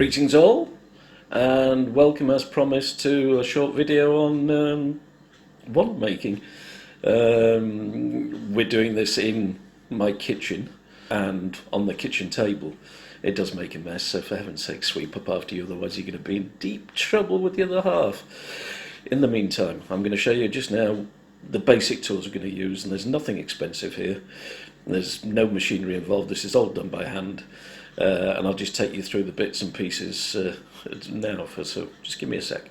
Greetings all, and welcome as promised to a short video on wand making. We're doing this in my kitchen and on the kitchen table. It does make a mess, so for heaven's sake sweep up after you, otherwise you're going to be in deep trouble with the other half. In the meantime, I'm going to show you just now the basic tools we're going to use, and there's nothing expensive here. There's no machinery involved, this is all done by hand. And I'll just take you through the bits and pieces now, so just give me a sec.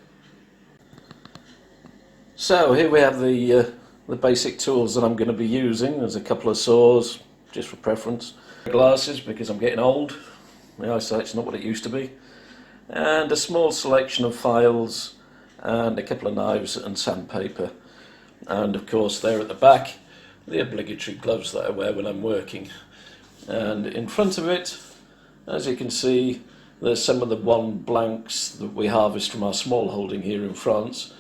So here we have the basic tools that I'm going to be using. There's a couple of saws, just for preference. Glasses, because I'm getting old. My eyesight's not what it used to be. And a small selection of files, and a couple of knives and sandpaper. And of course there at the back, the obligatory gloves that I wear when I'm working. And in front of it, as you can see, there's some of the wand blanks that we harvest from our small holding here in France.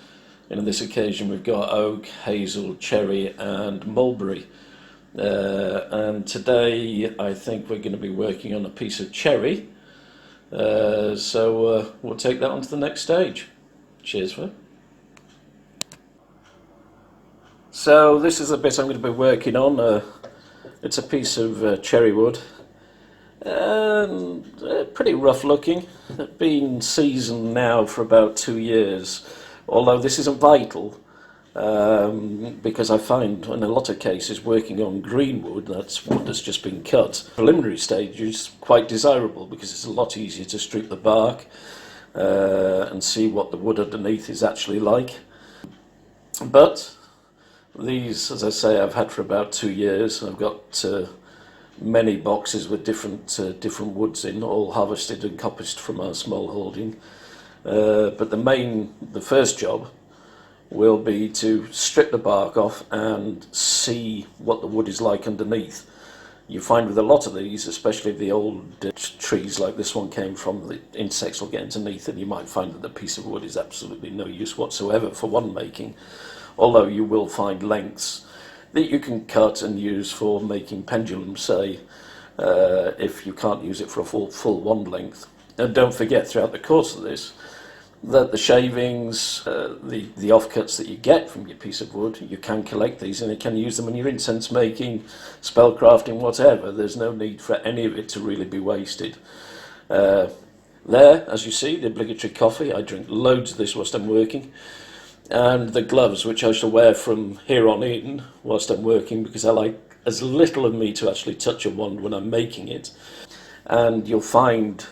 And on this occasion we've got oak, hazel, cherry and mulberry. And today I think we're going to be working on a piece of cherry. So we'll take that on to the next stage. Cheers for it. So this is the bit I'm going to be working on. It's a piece of cherry wood. Pretty rough looking. It's been seasoned now for about 2 years, although this isn't vital because I find in a lot of cases working on green wood, that's wood that's just been cut. Preliminary stage is quite desirable because it's a lot easier to strip the bark and see what the wood underneath is actually like. But these, as I say, I've had for about 2 years. I've got many boxes with different woods in, all harvested and coppiced from our small holding. But the first job will be to strip the bark off and see what the wood is like underneath. You find with a lot of these, especially the old trees like this one came from, the insects will get underneath and you might find that the piece of wood is absolutely no use whatsoever for wand making, although you will find lengths that you can cut and use for making pendulums, say, if you can't use it for a full wand length. And don't forget throughout the course of this that the shavings, the offcuts that you get from your piece of wood, you can collect these and you can use them in your incense making, spellcrafting, whatever. There's no need for any of it to really be wasted. There, as you see, the obligatory coffee. I drink loads of this whilst I'm working. And the gloves, which I shall wear from here on in whilst I'm working, because I like as little of me to actually touch a wand when I'm making it. And you'll find,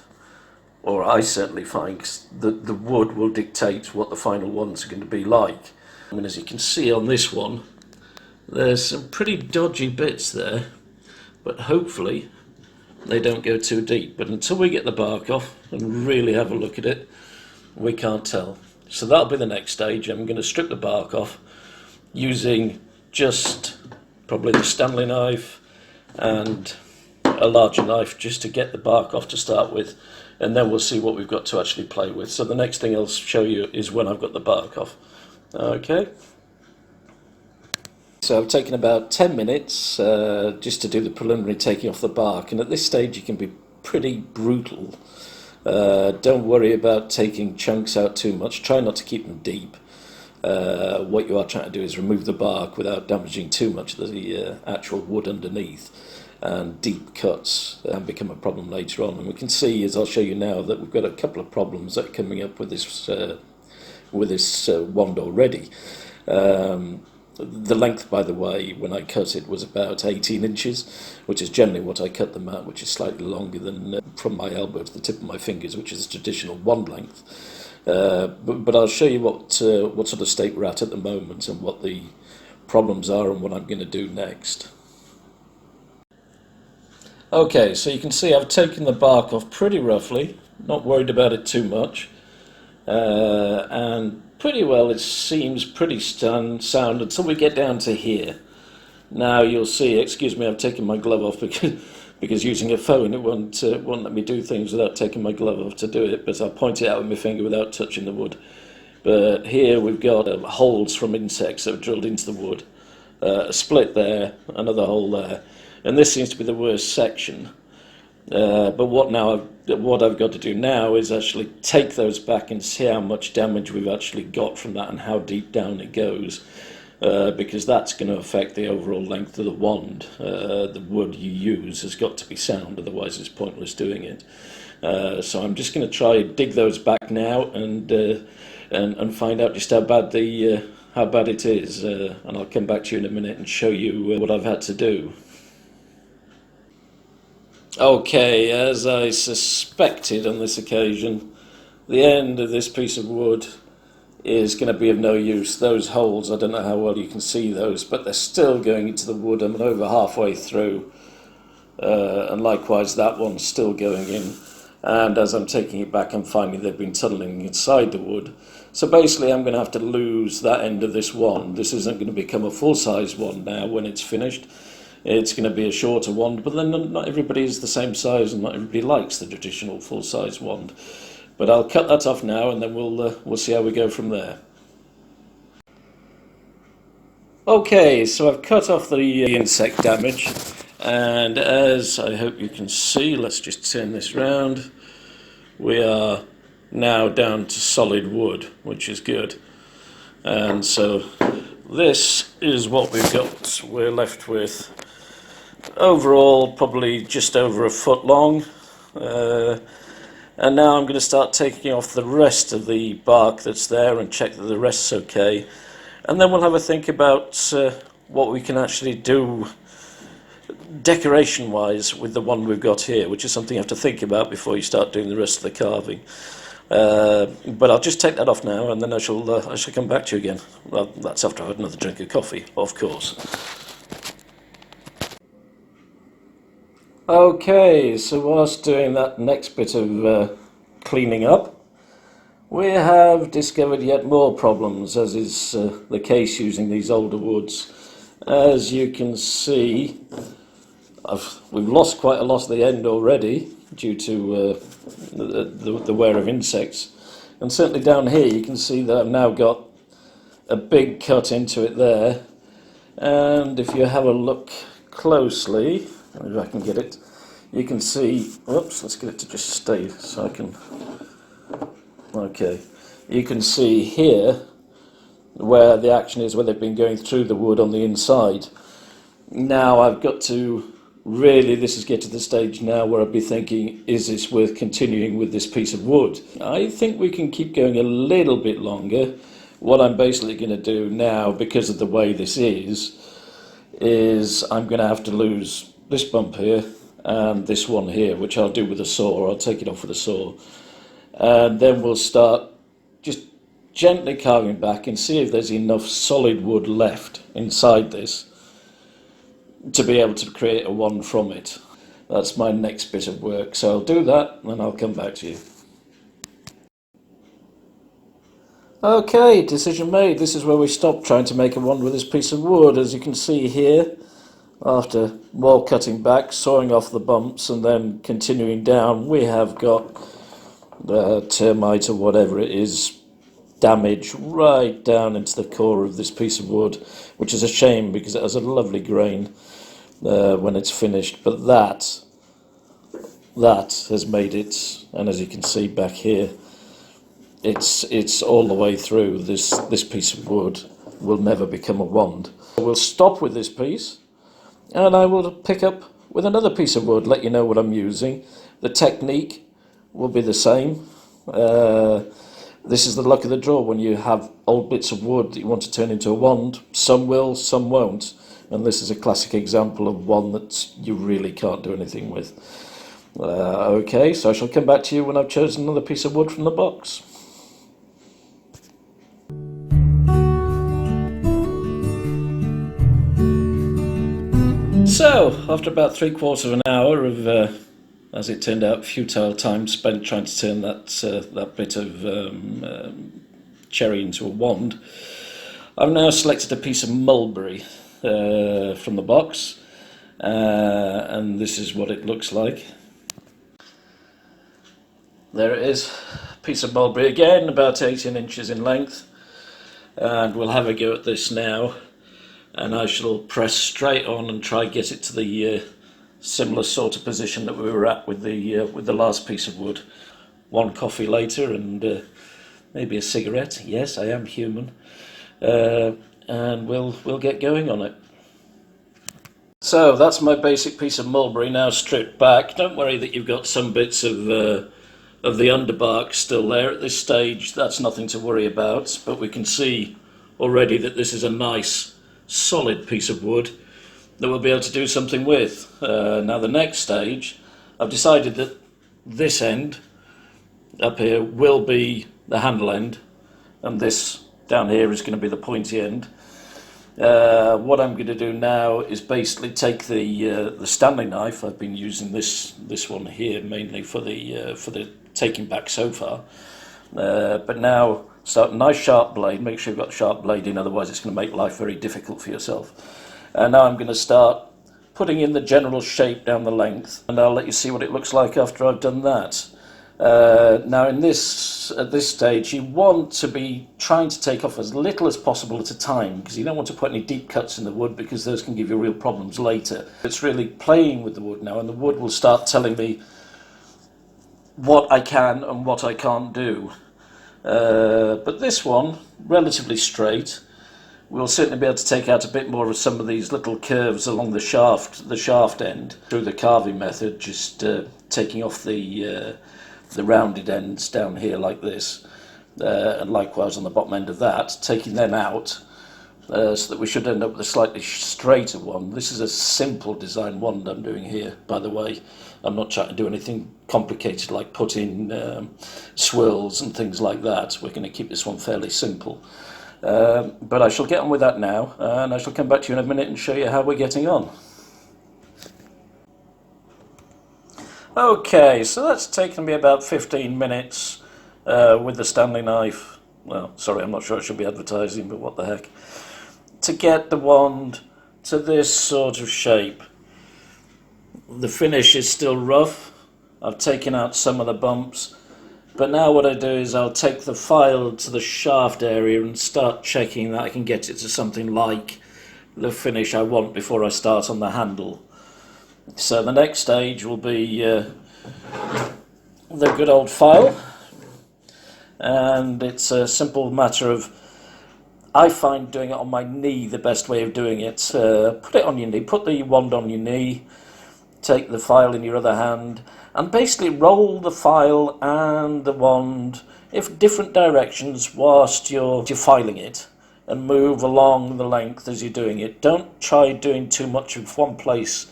or I certainly find, that the wood will dictate what the final wands are going to be like. I mean, as you can see on this one, there's some pretty dodgy bits there, but hopefully they don't go too deep. But until we get the bark off and really have a look at it, we can't tell. So that'll be the next stage. I'm going to strip the bark off using just probably the Stanley knife and a larger knife just to get the bark off to start with, and then we'll see what we've got to actually play with. So the next thing I'll show you is when I've got the bark off. Okay. So I've taken about 10 minutes just to do the preliminary taking off the bark, and at this stage you can be pretty brutal. Don't worry about taking chunks out too much. Try not to keep them deep. What you are trying to do is remove the bark without damaging too much of the actual wood underneath, and deep cuts become a problem later on. And we can see, as I'll show you now, that we've got a couple of problems that are coming up with this wand already. The length, by the way, when I cut it was about 18 inches, which is generally what I cut them at, which is slightly longer than from my elbow to the tip of my fingers, which is a traditional wand length. But I'll show you what sort of state we're at the moment and what the problems are and what I'm going to do next. Okay, so you can see I've taken the bark off pretty roughly, not worried about it too much, and pretty well it seems pretty sound until we get down to here. Now you'll see, excuse me, I've taken my glove off because using a phone it won't let me do things without taking my glove off to do it, but I'll point it out with my finger without touching the wood. But here we've got holes from insects that have drilled into the wood, a split there, another hole there, and this seems to be the worst section. But what now I've what I've got to do now is actually take those back and see how much damage we've actually got from that and how deep down it goes. Because that's going to affect the overall length of the wand. The wood you use has got to be sound, otherwise it's pointless doing it. So I'm just going to try and dig those back now and find out just how bad it is. And I'll come back to you in a minute and show you what I've had to do. Okay, as I suspected on this occasion, the end of this piece of wood is going to be of no use. Those holes, I don't know how well you can see those, but they're still going into the wood. I'm over halfway through, and likewise that one's still going in. And as I'm taking it back, I'm finding they've been tunneling inside the wood. So basically I'm going to have to lose that end of this wand. This isn't going to become a full-size wand now when it's finished. It's going to be a shorter wand, but then not everybody is the same size and not everybody likes the traditional full-size wand. But I'll cut that off now, and then we'll see how we go from there. Okay, so I've cut off the insect damage, and as I hope you can see, let's just turn this round. We are now down to solid wood, which is good. And so this is what we've got. We're left with overall probably just over a foot long. And now I'm going to start taking off the rest of the bark that's there and check that the rest's okay. And then we'll have a think about what we can actually do decoration-wise with the one we've got here, which is something you have to think about before you start doing the rest of the carving. But I'll just take that off now, and then I shall come back to you again. Well, that's after I've had another drink of coffee, of course. Okay, so whilst doing that next bit of cleaning up, we have discovered yet more problems, as is the case using these older woods. As you can see, we've lost quite a lot of the end already due to the wear of insects. And certainly down here you can see that I've now got a big cut into it there. And if you have a look closely, if I can get it, you can see, oops, let's get it to just stay so I can, okay, you can see here where the action is, where they've been going through the wood on the inside. Now I've got to really, this is getting to the stage now where I'd be thinking, is this worth continuing with this piece of wood? I think we can keep going a little bit longer. What I'm basically going to do now, because of the way this is I'm going to have to lose this bump here and this one here, which I'll do with a saw. I'll take it off with a saw. And then we'll start just gently carving back and see if there's enough solid wood left inside this to be able to create a wand from it. That's my next bit of work. So I'll do that and then I'll come back to you. Okay, decision made. This is where we stopped trying to make a wand with this piece of wood. As you can see here, after more cutting back, sawing off the bumps and then continuing down, we have got the termite or whatever it is damage right down into the core of this piece of wood, which is a shame because it has a lovely grain when it's finished. But that has made it, and as you can see back here, it's all the way through. This piece of wood will never become a wand. We'll stop with this piece, and I will pick up with another piece of wood, let you know what I'm using. The technique will be the same. This is the luck of the draw when you have old bits of wood that you want to turn into a wand. Some will, some won't. And this is a classic example of one that you really can't do anything with. Okay, so I shall come back to you when I've chosen another piece of wood from the box. So, after about 3/4 of an hour of, as it turned out, futile time spent trying to turn that bit of cherry into a wand, I've now selected a piece of mulberry from the box, and this is what it looks like. There it is, a piece of mulberry again, about 18 inches in length, and we'll have a go at this now. And I shall press straight on and try get it to the Similar sort of position that we were at with the last piece of wood. One coffee later and maybe a cigarette. Yes, I am human. And we'll get going on it. So that's my basic piece of mulberry now stripped back. Don't worry that you've got some bits of the underbark still there at this stage. That's nothing to worry about, but we can see already that this is a nice solid piece of wood that we'll be able to do something with. Now the next stage, I've decided that this end up here will be the handle end, and this down here is going to be the pointy end. What I'm going to do now is basically take the Stanley knife. I've been using this one here mainly for the taking back so far, but now start a nice sharp blade. Make sure you've got a sharp blade in, otherwise it's going to make life very difficult for yourself. And now I'm going to start putting in the general shape down the length, and I'll let you see what it looks like after I've done that. Now at this stage you want to be trying to take off as little as possible at a time, because you don't want to put any deep cuts in the wood, because those can give you real problems later. It's really playing with the wood now, and the wood will start telling me what I can and what I can't do. But this one, relatively straight, we'll certainly be able to take out a bit more of some of these little curves along the shaft end through the carving method, just taking off the rounded ends down here like this, and likewise on the bottom end of that, taking them out, so that we should end up with a slightly straighter one. This is a simple design one that I'm doing here, by the way. I'm not trying to do anything complicated like put in swirls and things like that. We're going to keep this one fairly simple. But I shall get on with that now, and I shall come back to you in a minute and show you how we're getting on. Okay, so that's taken me about 15 minutes with the Stanley knife. Well, sorry, I'm not sure I should be advertising, but what the heck. To get the wand to this sort of shape. The finish is still rough. I've taken out some of the bumps. But now what I do is I'll take the file to the shaft area and start checking that I can get it to something like the finish I want before I start on the handle. So the next stage will be the good old file, and it's a simple matter of, I find doing it on my knee the best way of doing it. Put it on your knee, put the wand on your knee, take the file in your other hand, and basically roll the file and the wand in different directions whilst you're filing it, and move along the length as you're doing it. Don't try doing too much of one place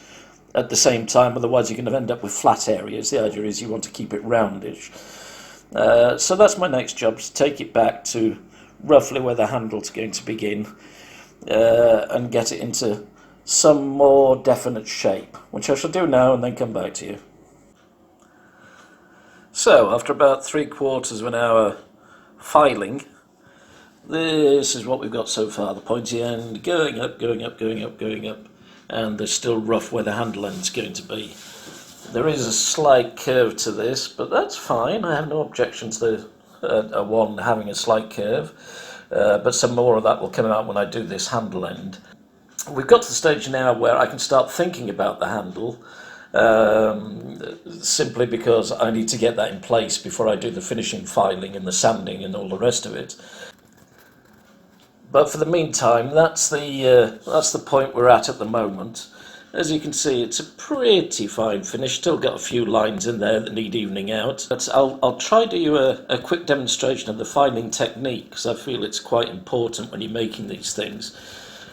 at the same time, otherwise you're going to end up with flat areas. The idea is you want to keep it roundish. So that's my next job, to take it back to roughly where the handle's going to begin, and get it into some more definite shape, which I shall do now and then come back to you. So after about 3/4 of an hour filing, this is what we've got so far. The pointy end going up, going up, going up, going up, and there's still rough where the handle end's going to be. There is a slight curve to this, but that's fine. I have no objection to a wand having a slight curve, but some more of that will come out when I do this handle end. We've got to the stage now where I can start thinking about the handle, simply because I need to get that in place before I do the finishing filing and the sanding and all the rest of it. But for the meantime, that's the point we're at the moment. As you can see, it's a pretty fine finish. Still got a few lines in there that need evening out. But I'll try to do you a quick demonstration of the filing technique, because I feel it's quite important when you're making these things.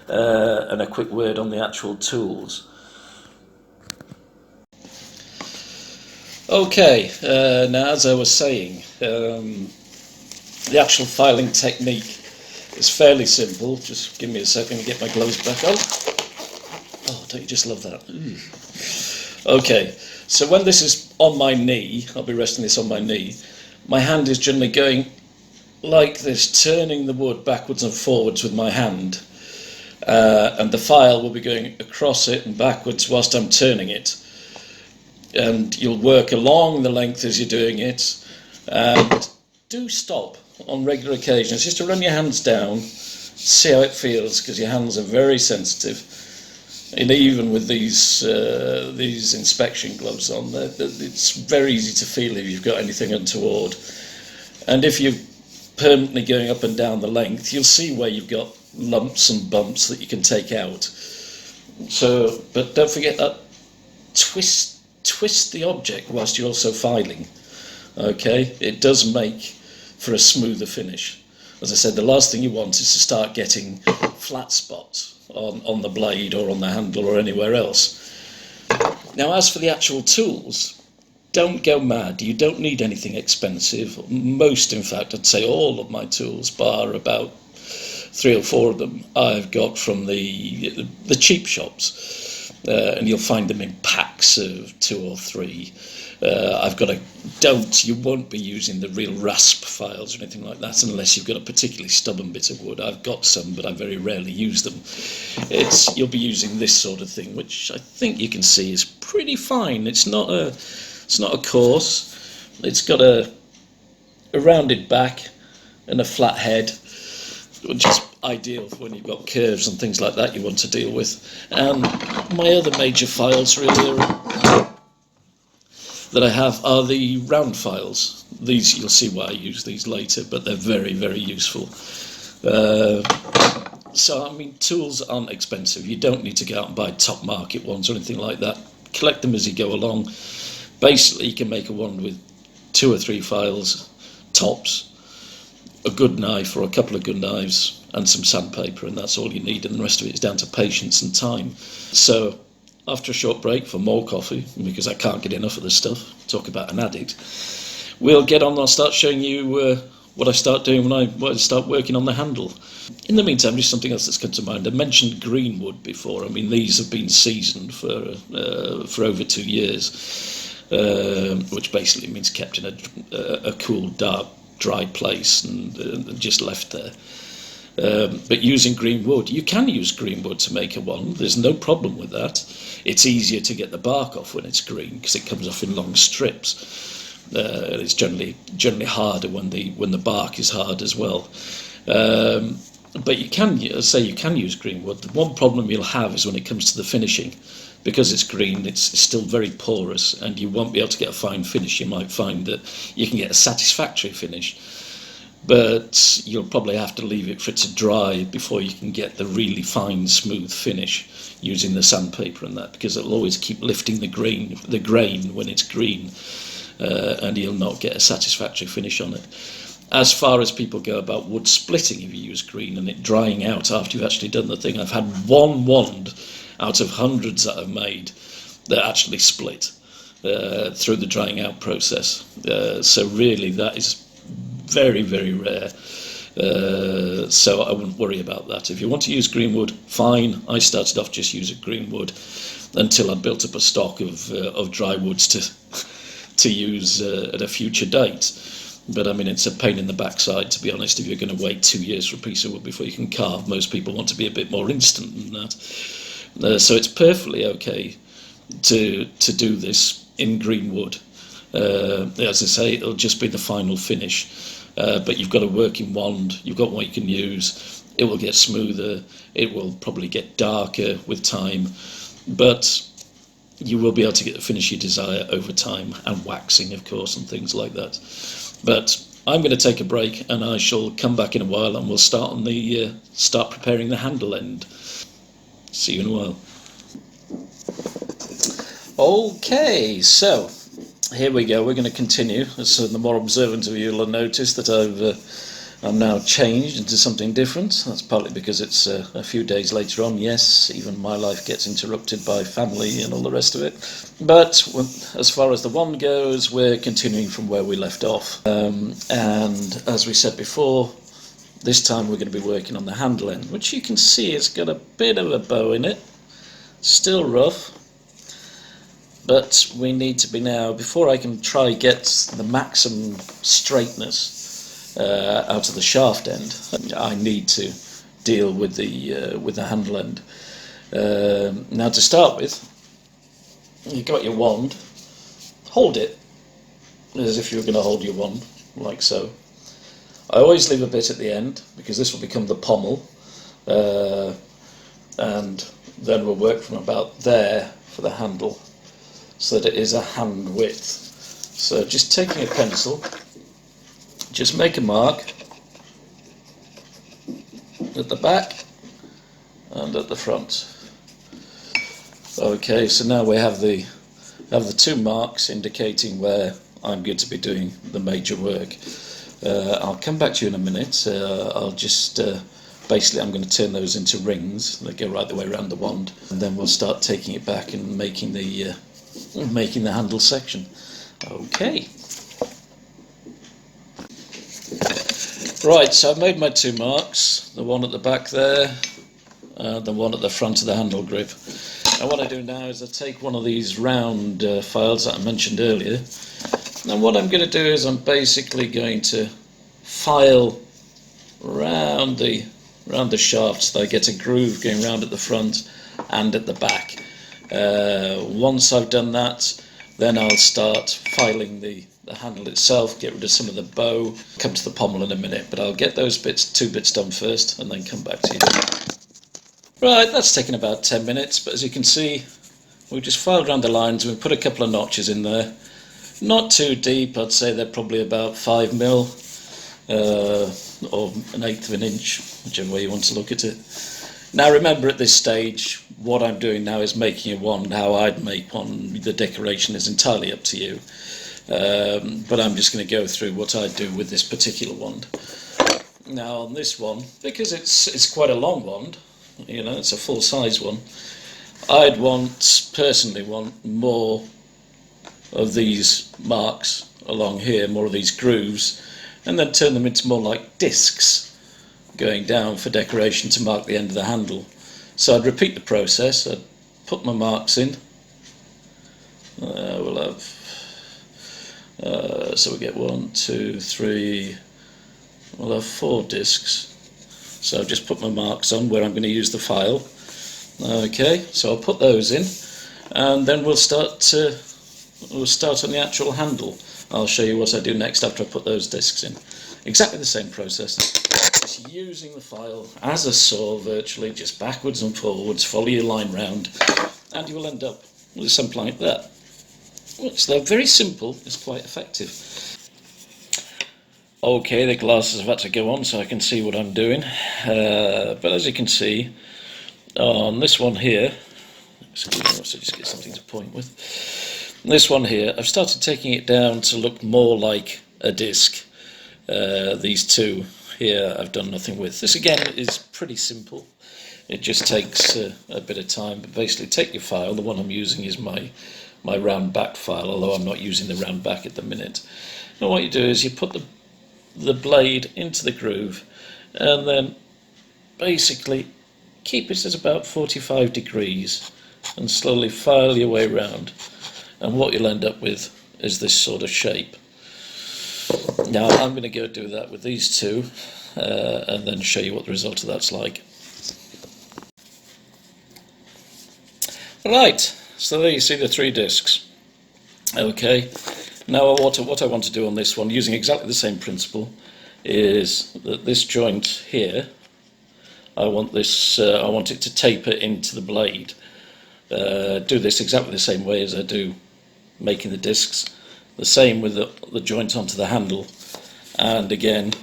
And a quick word on the actual tools. Okay, now as I was saying, the actual filing technique is fairly simple. Just give me a second to get my gloves back on. Oh, don't you just love that? Okay, so when this is on my knee, I'll be resting this on my knee, my hand is generally going like this, turning the wood backwards and forwards with my hand. And the file will be going across it and backwards whilst I'm turning it. And you'll work along the length as you're doing it. And do stop on regular occasions, just to run your hands down, see how it feels, because your hands are very sensitive. And even with these inspection gloves on, it's very easy to feel if you've got anything untoward. And if you're permanently going up and down the length, you'll see where you've got lumps and bumps that you can take out. So, but don't forget that twist the object whilst you're also filing. Okay, it does make for a smoother finish. As I said, the last thing you want is to start getting flat spots on the blade or on the handle or anywhere else. Now, as for the actual tools, don't go mad. You don't need anything expensive. Most, in fact, I'd say all of my tools, bar about 3 or 4 of them, I've got from the cheap shops, and you'll find them in packs of 2 or 3. I've got you won't be using the real rasp files or anything like that unless you've got a particularly stubborn bit of wood. I've got some, but I very rarely use them. You'll be using this sort of thing, which I think you can see is pretty fine. It's not a coarse. It's got a rounded back and a flat head, which is ideal for when you've got curves and things like that you want to deal with. And my other major files really that I have are the round files. These, you'll see why I use these later, but they're very, very useful. So, I mean, tools aren't expensive. You don't need to go out and buy top market ones or anything like that. Collect them as you go along. Basically, you can make a wand with 2 or 3 files, tops, a good knife or a couple of good knives, and some sandpaper, and that's all you need, and the rest of it is down to patience and time. So, after a short break for more coffee, because I can't get enough of this stuff, talk about an addict, we'll get on. I'll start showing you what I start doing when I start working on the handle. In the meantime, just something else that's come to mind. I mentioned green wood before. I mean, these have been seasoned for over 2 years, which basically means kept in a cool, dark, dry place and just left there. But using green wood, you can use green wood to make a wand. There's no problem with that. It's easier to get the bark off when it's green because it comes off in long strips. It's generally harder when the bark is hard as well. But you can use green wood. The one problem you'll have is when it comes to the finishing. Because it's green, it's still very porous, and you won't be able to get a fine finish. You might find that you can get a satisfactory finish, but you'll probably have to leave it for it to dry before you can get the really fine, smooth finish using the sandpaper and that, because it'll always keep lifting the grain when it's green, and you'll not get a satisfactory finish on it. As far as people go about wood splitting, if you use green and it drying out after you've actually done the thing, I've had one wand out of hundreds that I've made that actually split through the drying out process. So really that is very, very rare. So I wouldn't worry about that. If you want to use green wood, fine. I started off just using green wood until I'd built up a stock of dry woods to use at a future date. But I mean, it's a pain in the backside, to be honest, if you're going to wait 2 years for a piece of wood before you can carve. Most people want to be a bit more instant than that. So it's perfectly okay to do this in green wood. As I say, it'll just be the final finish. But you've got a working wand, you've got what you can use. It will get smoother, it will probably get darker with time, but you will be able to get the finish you desire over time, and waxing, of course, and things like that. But I'm going to take a break, and I shall come back in a while, and we'll start preparing the handle end. See you in a while. Okay, so here we go. We're going to continue. So the more observant of you will have noticed that I'm now changed into something different. That's partly because it's a few days later on. Yes, even my life gets interrupted by family and all the rest of it. But as far as the wand goes, we're continuing from where we left off. And as we said before, this time we're going to be working on the handle end, which you can see it's got a bit of a bow in it. Still rough. But we need to be now, before I can try get the maximum straightness out of the shaft end, I need to deal with the handle end. Now to start with, you've got your wand, hold it as if you were going to hold your wand, like so. I always leave a bit at the end, because this will become the pommel, and then we'll work from about there for the handle, so that it is a hand width. So just taking a pencil, just make a mark at the back and at the front. Okay, so now we have the two marks indicating where I'm going to be doing the major work. I'll come back to you in a minute. I'll just basically I'm going to turn those into rings that go right the way around the wand, and then we'll start taking it back and making the handle section. Okay. Right, so I've made my two marks, the one at the back there, the one at the front of the handle grip. And what I do now is I take one of these round files that I mentioned earlier, and what I'm going to do is I'm basically going to file round the shaft so that I get a groove going round at the front and at the back. Once I've done that, then I'll start filing the handle itself, get rid of some of the bow, come to the pommel in a minute, but I'll get those two bits done first and then come back to you. Right, that's taken about 10 minutes, but as you can see, we've just filed around the lines and we've put a couple of notches in there. Not too deep, I'd say they're probably about 5mm, or 1/8 of an inch, whichever way you want to look at it. Now remember, at this stage, what I'm doing now is making a wand. How I'd make one, the decoration is entirely up to you. But I'm just going to go through what I do with this particular wand. Now on this one, because it's quite a long wand, you know, it's a full size one, I'd personally want more of these marks along here, more of these grooves, and then turn them into more like discs going down for decoration to mark the end of the handle. So I'd repeat the process. I'd put my marks in. We'll have so we get 1, 2, 3. We'll have 4 discs. So I've just put my marks on where I'm going to use the file. Okay, so I'll put those in, and then we'll start on the actual handle. I'll show you what I do next after I put those discs in. Exactly the same process. Just using the file as a saw, virtually, just backwards and forwards, follow your line round, and you will end up with something like that. Which, though very simple, is quite effective. Okay, the glasses have had to go on so I can see what I'm doing. But as you can see, on this one here, so just get something to point with. This one here, I've started taking it down to look more like a disc. These two here I've done nothing with. This again is pretty simple. It just takes a bit of time, but basically take your file. The one I'm using is my round back file, although I'm not using the round back at the minute. And what you do is you put the blade into the groove and then basically keep it at about 45 degrees and slowly file your way round, and what you'll end up with is this sort of shape. Now I'm going to go do that with these two and then show you what the result of that's like. Right, so there you see the 3 discs. Okay, now what I want to do on this one, using exactly the same principle, is that this joint here, I want it to taper into the blade. Do this exactly the same way as I do making the discs. The same with the joint onto the handle, and again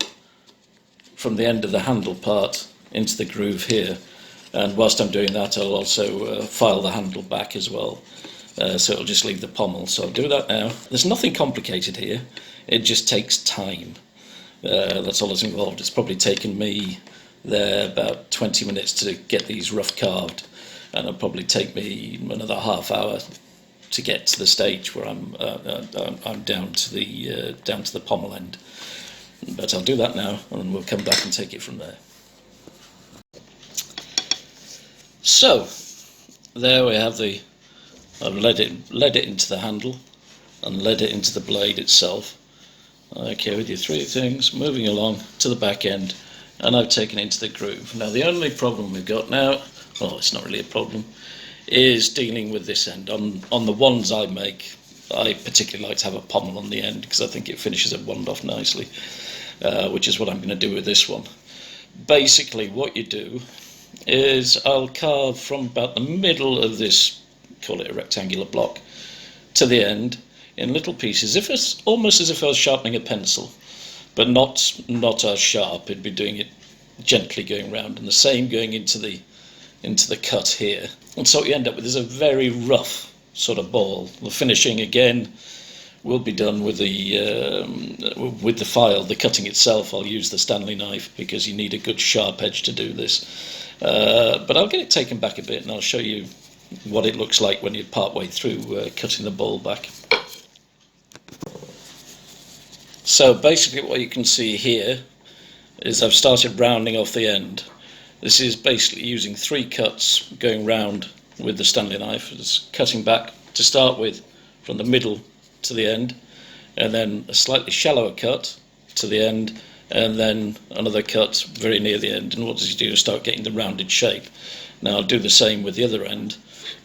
from the end of the handle part into the groove here. And whilst I'm doing that, I'll also file the handle back as well, so it'll just leave the pommel. So I'll do that now. There's nothing complicated here, it just takes time. That's all that's involved. It's probably taken me there about 20 minutes to get these rough carved, and it'll probably take me another half hour to get to the stage where I'm down to the pommel end. But I'll do that now, and we'll come back and take it from there. So there we have I've led it into the handle and led it into the blade itself. Okay, with your 3 things, moving along to the back end, and I've taken it into the groove. Now the only problem we've got now, well, it's not really a problem, is dealing with this end. On the wands I make, I particularly like to have a pommel on the end because I think it finishes a wand off nicely, which is what I'm going to do with this one. Basically what you do is I'll carve from about the middle of this, call it a rectangular block, to the end in little pieces, if it's almost as if I was sharpening a pencil, but not as sharp. It'd be doing it gently going round, and the same going into the cut here. And so what you end up with is a very rough sort of ball. The finishing again will be done with the file. The cutting itself, I'll use the Stanley knife because you need a good sharp edge to do this. But I'll get it taken back a bit, and I'll show you what it looks like when you're part way through cutting the ball back. So basically what you can see here is I've started rounding off the end. This is basically using 3 cuts going round with the Stanley knife. It's cutting back to start with from the middle to the end, and then a slightly shallower cut to the end, and then another cut very near the end. And what does he do? Start getting the rounded shape. Now I'll do the same with the other end,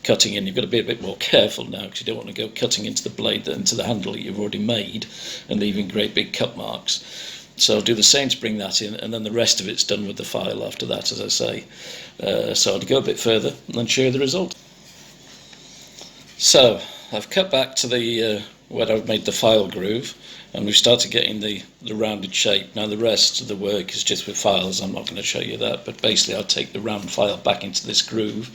cutting in. You've got to be a bit more careful now because you don't want to go cutting into the blade, into the handle that you've already made, and leaving great big cut marks. So I'll do the same to bring that in, and then the rest of it's done with the file after that, as I say. So I'll go a bit further and then show you the result. So I've cut back to the where I've made the file groove, and we've started getting the rounded shape. Now the rest of the work is just with files. I'm not going to show you that, but basically I'll take the round file back into this groove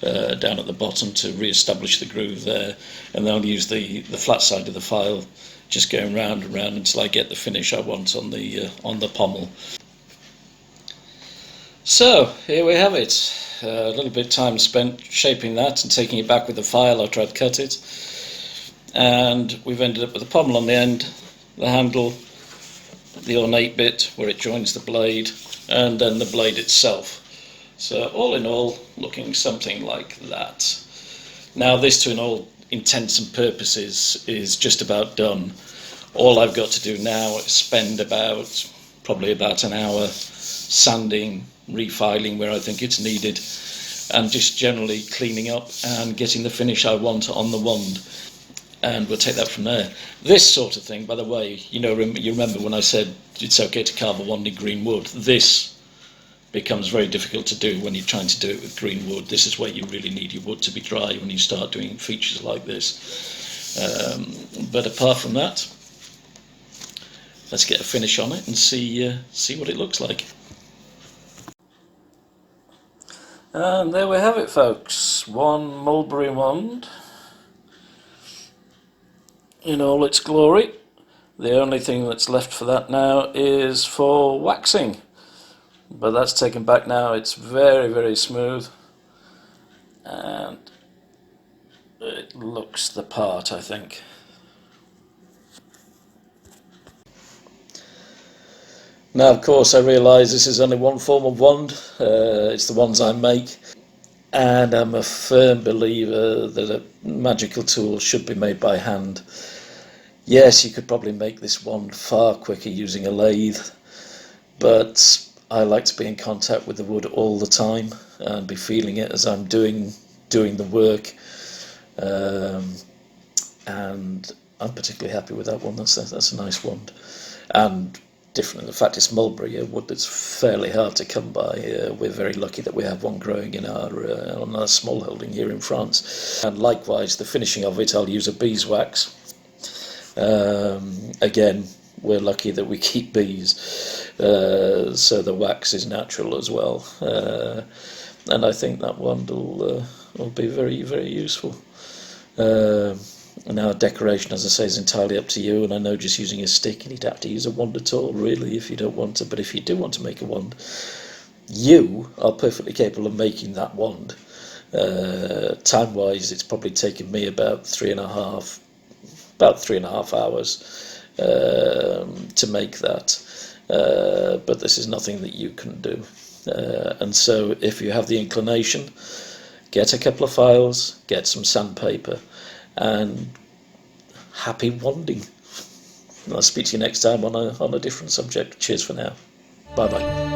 down at the bottom to re-establish the groove there, and then I'll use the flat side of the file just going round and round until I get the finish I want on the pommel. So here we have it. A little bit of time spent shaping that and taking it back with the file. I tried to cut it, and we've ended up with the pommel on the end, the handle, the ornate bit where it joins the blade, and then the blade itself. So all in all, looking something like that. Now this, to all intents and purposes, is just about done. All I've got to do now is spend probably about an hour sanding, refiling where I think it's needed, and just generally cleaning up and getting the finish I want on the wand. And we'll take that from there. this sort of thing, by the way, you know, you remember when I said it's okay to carve a wand in green wood. This becomes very difficult to do when you're trying to do it with green wood. This is where you really need your wood to be dry when you start doing features like this. But apart from that, let's get a finish on it and see what it looks like. And there we have it, folks. One mulberry wand in all its glory. The only thing that's left for that now is for waxing, but that's taken back now. It's very, very smooth and it looks the part, I think. Now, of course, I realise this is only one form of wand. It's the ones I make, and I'm a firm believer that a magical tool should be made by hand. Yes, you could probably make this wand far quicker using a lathe, but I like to be in contact with the wood all the time and be feeling it as I'm doing the work, and I'm particularly happy with that one. That's a nice wand, and different. In fact, it's mulberry, a wood that's fairly hard to come by. We're very lucky that we have one growing in on our small holding here in France. And likewise, the finishing of it, I'll use a beeswax. Again, we're lucky that we keep bees, so the wax is natural as well. And I think that one will be very, very useful. Now, decoration, as I say, is entirely up to you, and I know just using a stick, you need to have to use a wand at all, really, if you don't want to. But if you do want to make a wand, you are perfectly capable of making that wand. Time-wise, it's probably taken me about 3.5 hours to make that. But this is nothing that you can do. And so, if you have the inclination, get a couple of files, get some sandpaper, and happy wanding. I'll speak to you next time on a different subject. Cheers for now. Bye bye.